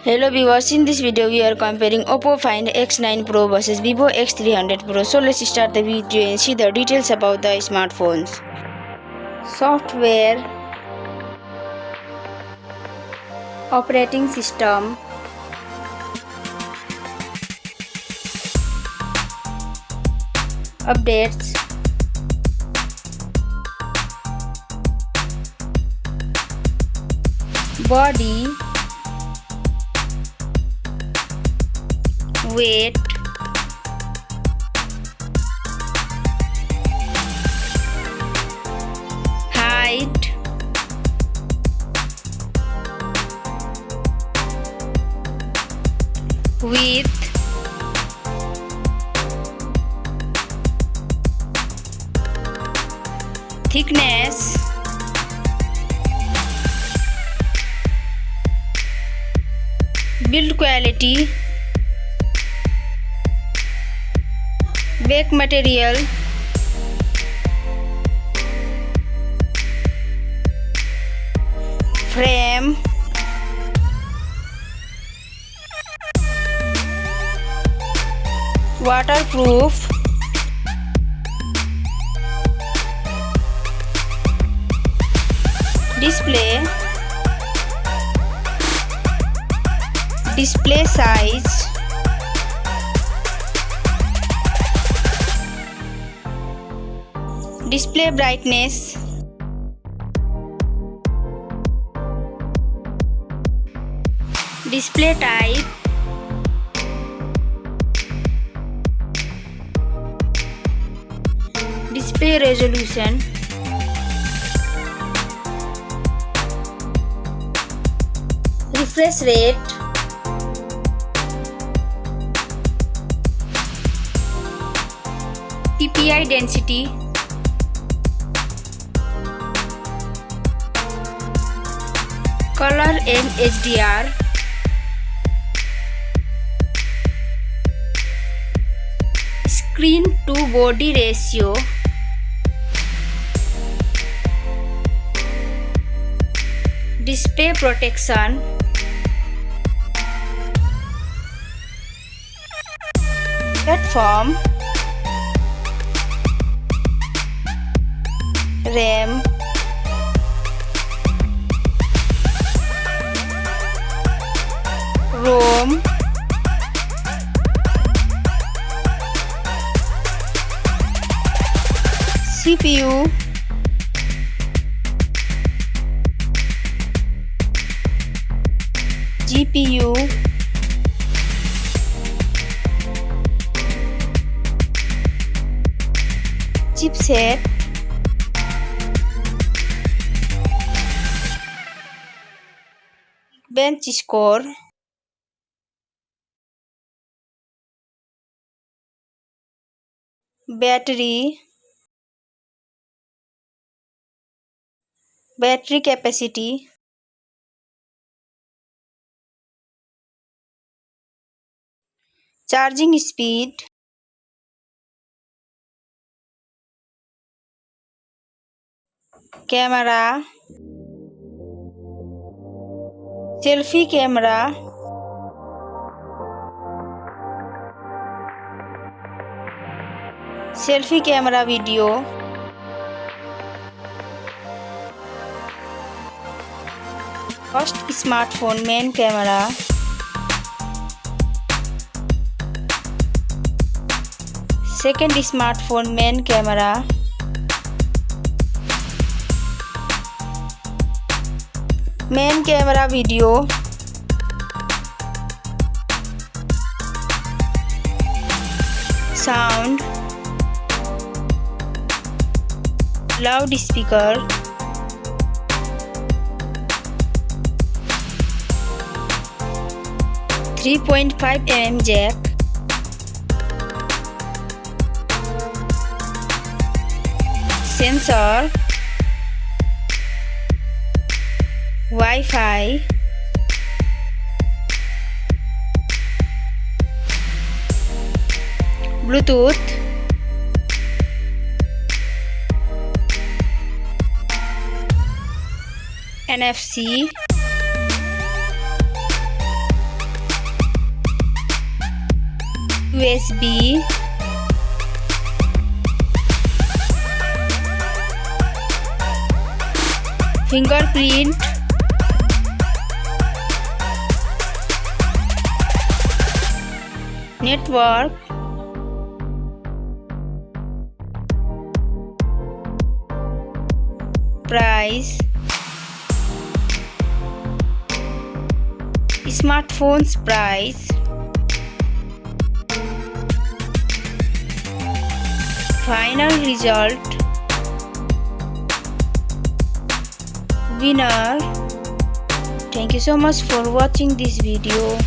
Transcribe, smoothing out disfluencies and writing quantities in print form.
Hello viewers, in this video we are comparing Oppo Find X9 Pro versus Vivo X300 Pro. So let's start the video and see the details about the smartphones. Software, operating system, updates, body, weight, height, width, thickness, build quality, back material, frame, waterproof, display size, display brightness, display type, display resolution, refresh rate, PPI density, color and HDR, screen to body ratio, display protection, platform, RAM, ROM, CPU, GPU, chipset, bench score, battery capacity, charging speed, camera, selfie camera, video, first smartphone main camera, second smartphone main camera, main camera video, sound, loudspeaker, .5mm jack, sensor, Wi-Fi, Bluetooth, NFC, USB, fingerprint, network, price, smartphone's price, final result, winner. Thank you so much for watching this video.